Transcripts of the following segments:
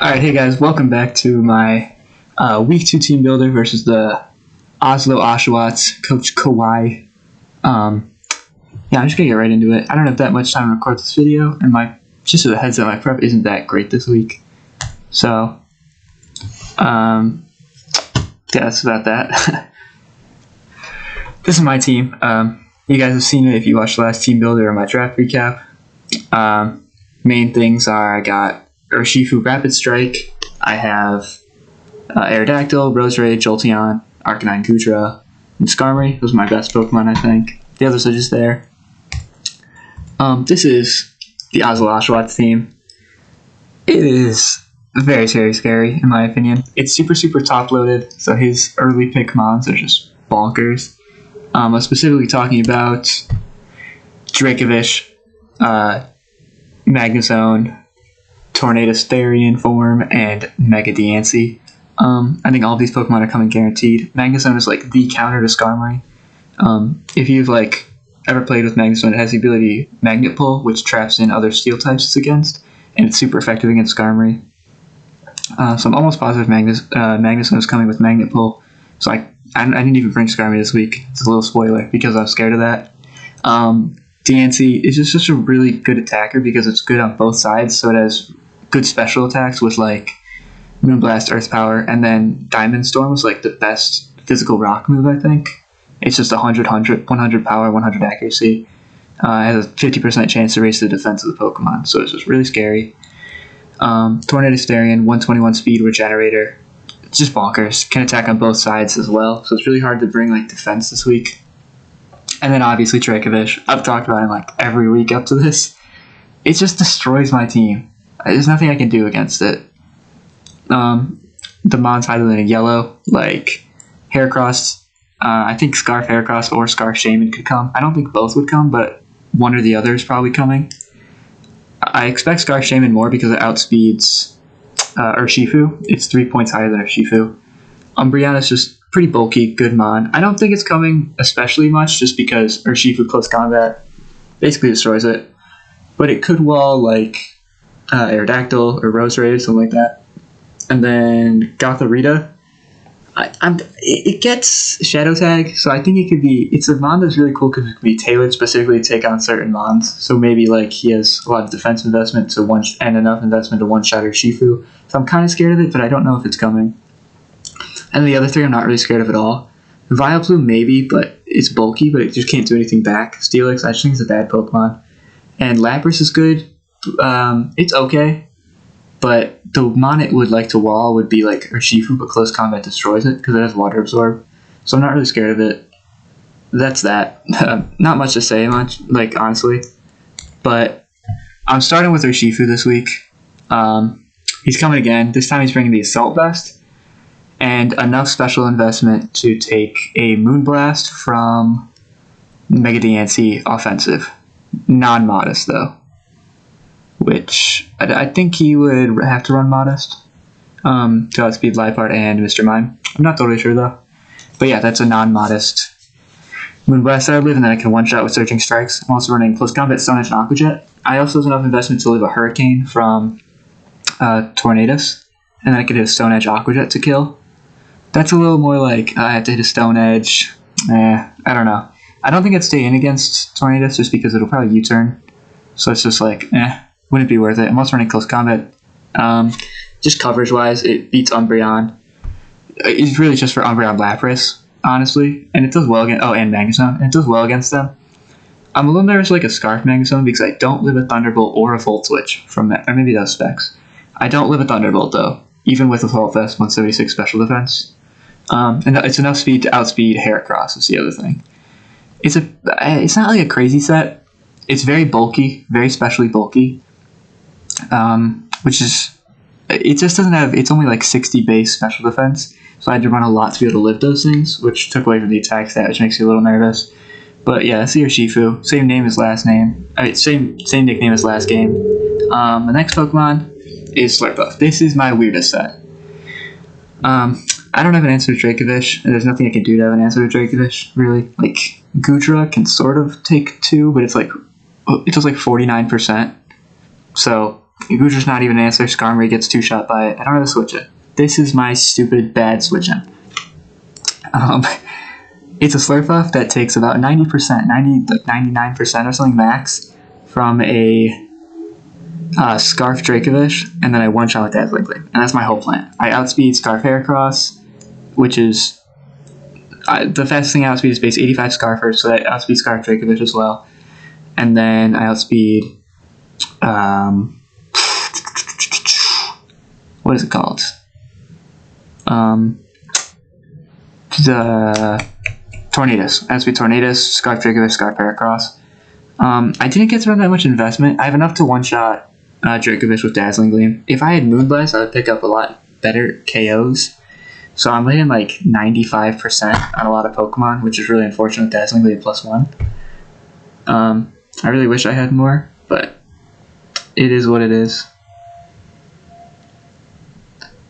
Alright, hey guys, welcome back to my Week 2 team builder versus the Oslo Oshawotts, Coach Kawhi. I'm just gonna get right into it. I don't have that much time to record this video, and just as a heads up, my prep isn't that great this week. So, that's about that. This is my team. You guys have seen it if you watched the last team builder or my draft recap. Main things are I got Shufu Rapid Strike. I have Aerodactyl, Roserade, Jolteon, Arcanine, Gudra, and Skarmory. Those are my best Pokemon, I think. The others are just there. This is the Oslo Oshawotts team. It is very, very scary, in my opinion. It's super, super top-loaded, so his early pick mons are just bonkers. I'm specifically talking about Dracovish, Magnezone, Tornadus Therian form, and Mega Diancie. I think all of these Pokemon are coming guaranteed. Magnezone is like the counter to Skarmory. If you've ever played with Magnezone, it has the ability Magnet Pull, which traps in other steel types it's against, and it's super effective against Skarmory. So I'm almost positive Magnezone is coming with Magnet Pull. So I didn't even bring Skarmory this week. It's a little spoiler because I'm scared of that. Diancie is just such a really good attacker because it's good on both sides, so it has good special attacks with Moonblast, Earth Power, and then Diamond Storm is the best physical rock move, I think. It's just 100 power, 100 accuracy. It has a 50% chance to raise the defense of the Pokemon, so it's just really scary. Tornadus Therian, 121 speed regenerator. It's just bonkers. Can attack on both sides as well, so it's really hard to bring defense this week. And then obviously Dracovish. I've talked about him every week up to this. It just destroys my team. There's nothing I can do against it. The mon's higher than a yellow, Heracross. I think Scarf Heracross or Scarf Shaman could come. I don't think both would come, but one or the other is probably coming. I expect Scarf Shaman more because it outspeeds Urshifu. It's 3 points higher than Urshifu. Umbreon is just pretty bulky, good mon. I don't think it's coming especially much just because Urshifu Close Combat basically destroys it. But it could wall Aerodactyl or Roserade, something like that. And then Gothorita. It gets Shadow Tag, so I think it could be... It's a mon that's really cool because it could be tailored specifically to take on certain mons. So maybe he has a lot of defense investment and enough investment to one-shot Urshifu. So I'm kind of scared of it, but I don't know if it's coming. And the other three I'm not really scared of at all. Vileplume maybe, but it's bulky, but it just can't do anything back. Steelix, I just think it's a bad Pokemon. And Lapras is good. It's okay. But the mon it would like to wall would be Urshifu, but Close Combat destroys it because it has Water Absorb. So I'm not really scared of it. That's that. Not much to say honestly. But I'm starting with Urshifu this week. He's coming again. This time he's bringing the Assault Vest. And enough special investment to take a Moonblast from Mega Diancie offensive. Non-modest, though. Which, I think he would have to run modest. To outspeed Liepard and Mr. Mime. I'm not totally sure, though. But yeah, that's a non-modest Moonblast that I live, and then I can one-shot with Searching Strikes. I'm also running Close Combat, Stone Edge, and Aqua Jet. I also have enough investment to live a Hurricane from Tornadus. And then I could hit a Stone Edge Aqua Jet to kill. That's a little more I have to hit a Stone Edge. I don't know. I don't think I'd stay in against Tornadus just because it'll probably U-turn. So it's just wouldn't be worth it. I'm also running Close Combat. Just coverage-wise, it beats Umbreon. It's really just for Umbreon Lapras, honestly. And it does well against... Oh, and Magnezone. And it does well against them. I'm a little nervous a Scarf Magnezone because I don't live a Thunderbolt or a Volt Switch from that. Or maybe those specs. I don't live a Thunderbolt, though. Even with Assault Vest, 176 special defense. And it's enough speed to outspeed Heracross is the other thing. It's not a crazy set. It's very bulky, very specially bulky. Which is... It just doesn't have... It's only 60 base special defense. So I had to run a lot to be able to live those things, which took away from the attack stat, which makes you a little nervous. But yeah, that's the Urshifu. Same name as last name. Same nickname as last game. The next Pokemon is Slurpuff. This is my weirdest set. I don't have an answer to Dracovish, and there's nothing I can do to have an answer to Dracovish, really. Gudra can sort of take 2, but it's it does 49%. So Gudra's not even an answer. Skarmory gets 2-shot by it. I don't know how to switch it. This is my stupid bad switching. It's a Slurpuff that takes about 90%, 99% or something max from a Scarf Dracovish, and then I one-shot with Dazzling Gleam. And that's my whole plan. I outspeed Scarf Heracross, which is... the fastest thing I outspeed is base 85 Scarfers, so I outspeed Scarf Dracovish as well. And then I outspeed... what is it called? The Tornadus. I outspeed Tornadus, Scarf Dracovish, Scarf Heracross. I didn't get to run that much investment. I have enough to one-shot Dracovish with Dazzling Gleam. If I had Moonblast, I would pick up a lot better KOs. So I'm hitting like 95% on a lot of Pokemon, which is really unfortunate with Dazzling Gleam +1. I really wish I had more, but it is what it is.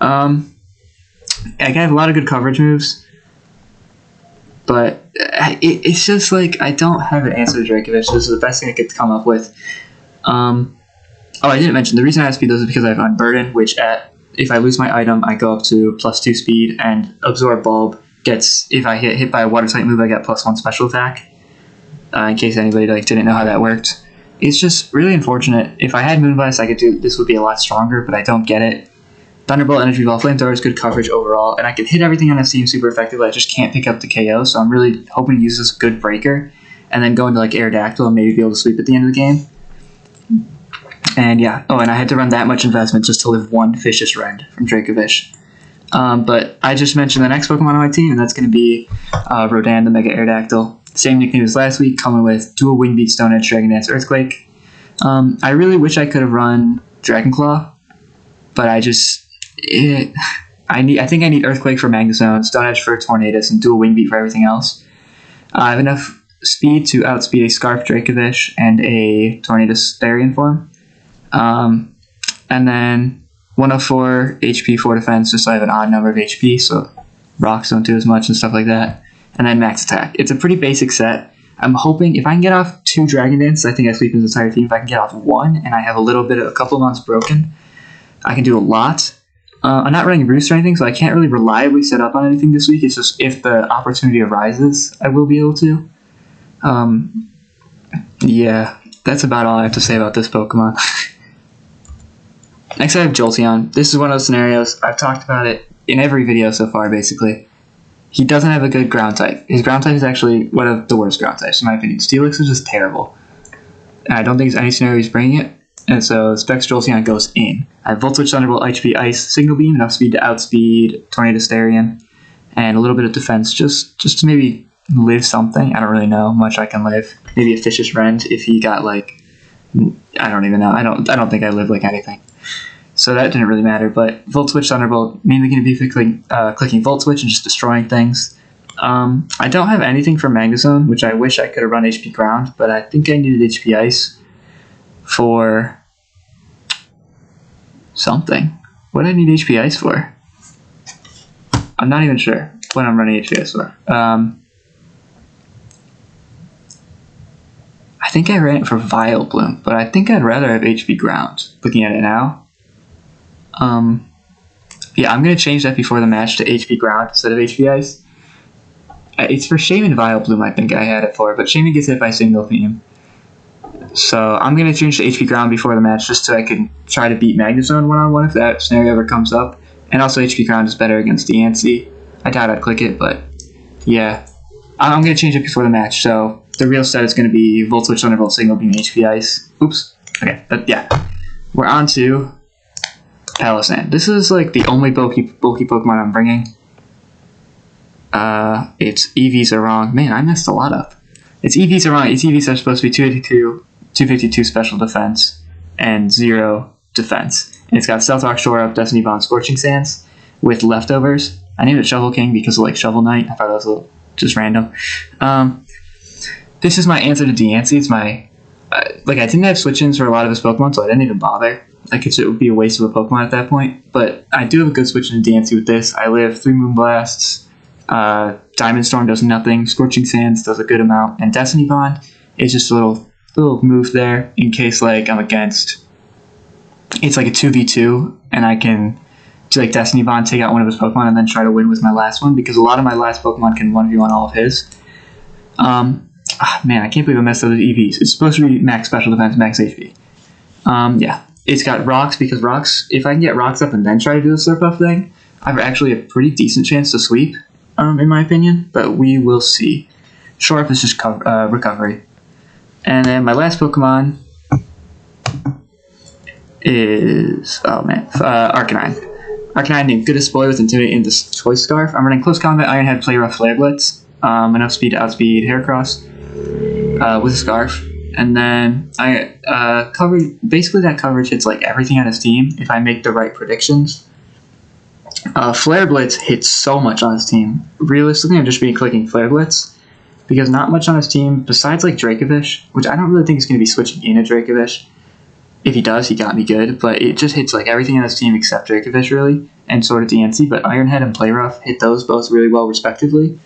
I have a lot of good coverage moves, but it's just like I don't have an answer to Dracovish. This is the best thing I could come up with. Oh, I didn't mention the reason I outspeed those is because I have Unburden, which if I lose my item, I go up to +2 speed, and Absorb Bulb gets, if I get hit by a water type move, I get +1 special attack. In case anybody didn't know how that worked. It's just really unfortunate. If I had Moonblast, I could do this would be a lot stronger, but I don't get it. Thunderbolt, Energy Ball, Flamethrower is good coverage overall, and I can hit everything on a team super effectively. I just can't pick up the KO, so I'm really hoping to use this good breaker, and then go into like Aerodactyl and maybe be able to sweep at the end of the game. And yeah, and I had to run that much investment just to live one Vicious Rend from Dracovish. But I just mentioned the next Pokemon on my team, and that's going to be Rodan, the Mega Aerodactyl. Same nickname as last week, coming with Dual Wing Beat, Stone Edge, Dragon Dance, Earthquake. I really wish I could have run Dragon Claw, but I think I need Earthquake for Magnezone, Stone Edge for Tornadus, and Dual Wing Beat for everything else. I have enough speed to outspeed a Scarf Dracovish and a Tornadus Therian form. And then 104 HP, 4 defense, just so I have an odd number of HP, so rocks don't do as much and stuff like that. And then max attack. It's a pretty basic set. I'm hoping if I can get off 2 Dragon Dance, I think I sweep his entire team. If I can get off 1 and I have a couple of months broken, I can do a lot. I'm not running Roost or anything, so I can't really reliably set up on anything this week. It's just if the opportunity arises, I will be able to. Yeah, that's about all I have to say about this Pokemon. Next I have Jolteon. This is one of those scenarios. I've talked about it in every video so far, basically. He doesn't have a good ground type. His ground type is actually one of the worst ground types, in my opinion. Steelix is just terrible. And I don't think there's any scenario he's bringing it. And so Specs Jolteon goes in. I have Volt Switch, Thunderbolt, HP, Ice, Signal Beam, enough speed to outspeed Tornadus Therian, and a little bit of defense just to maybe live something. I don't really know how much I can live. Maybe a Vicious Rend if he got like... I don't even know. I don't think I live like anything. So that didn't really matter, but Volt Switch, Thunderbolt, mainly going to be clicking Volt Switch and just destroying things. I don't have anything for Magnezone, which I wish I could have run HP Ground, but I think I needed HP Ice for something. What do I need HP Ice for? I'm not even sure what I'm running HP Ice for. I think I ran it for Vileplume, but I think I'd rather have HP Ground, looking at it now. Yeah, I'm going to change that before the match to HP Ground instead of HP Ice. It's for Shaman Vileplume, I think I had it for, but Shaman gets hit by Signal Beam. So I'm going to change to HP Ground before the match just so I can try to beat Magnezone one-on-one if that scenario ever comes up. And also HP Ground is better against Deancey. I doubt I'd click it, but yeah. I'm going to change it before the match, so the real set is going to be Volt Switch, Thunderbolt, Signal Beam, HP Ice. Oops. Okay, but yeah. We're on to Palestine. This is like the only bulky Pokemon I'm bringing. Its EVs are wrong. Man, I messed a lot up. Its EVs are wrong. Its EVs are supposed to be 252 special defense and 0 defense. And it's got Stealth Rock, Shore Up, Destiny Bond, Scorching Sands with leftovers. I named it Shovel King because of like Shovel Knight. I thought that was a little just random. This is my answer to Deancey. It's my I didn't have switch-ins for a lot of his Pokemon, so I didn't even bother. It would be a waste of a Pokemon at that point. But I do have a good switch-in to Deancey with this. I live 3 Moonblasts. Diamond Storm does nothing. Scorching Sands does a good amount. And Destiny Bond is just a little move there in case like I'm against it's like a 2v2, and I can do like Destiny Bond, take out one of his Pokemon, and then try to win with my last one, because a lot of my last Pokemon can 1v1 all of his. Man, I can't believe I messed up the EVs. It's supposed to be max special defense, max HP. Yeah. It's got rocks, because rocks, if I can get rocks up and then try to do the Slurpuff thing, I have actually a pretty decent chance to sweep, in my opinion, but we will see. Shore Up is just recovery. And then my last Pokemon is, Arcanine. Arcanine named Good Display with Intimidate into Choice Scarf. I'm running Close Combat, Iron Head, Play Rough, Flare Blitz. Enough speed to outspeed Heracross with a Scarf. And then I basically that coverage hits like everything on his team if I make the right predictions. Flare Blitz hits so much on his team. Realistically, I'm just clicking Flare Blitz because not much on his team besides like Dracovish, which I don't really think is going to be switching into Dracovish. If he does, he got me good, but it just hits like everything on his team except Dracovish really, and sort of DNC, but Ironhead and Play Rough hit those both really well respectively.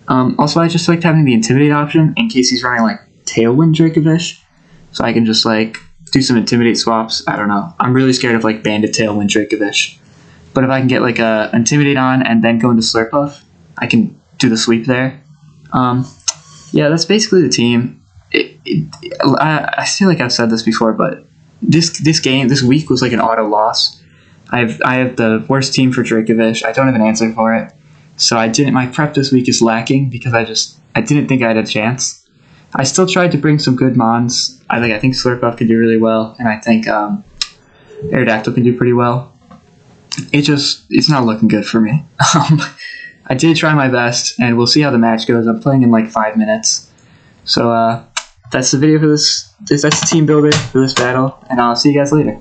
Also, I just liked having the Intimidate option in case he's running like Tailwind Dracovish, so I can just like do some Intimidate swaps. I don't know. I'm really scared of like Bandit Tailwind Dracovish, but if I can get like a Intimidate on and then go into Slurpuff, I can do the sweep there. Yeah, that's basically the team. I feel like I've said this before, but this week was like an auto loss. I have the worst team for Dracovish. I don't have an answer for it, so my prep this week is lacking because I didn't think I had a chance. I still tried to bring some good mons. I think Slurpuff can do really well, and I think Aerodactyl can do pretty well. It's not looking good for me. I did try my best, and we'll see how the match goes. I'm playing in like 5 minutes, so that's the video for this. That's the team builder for this battle, and I'll see you guys later.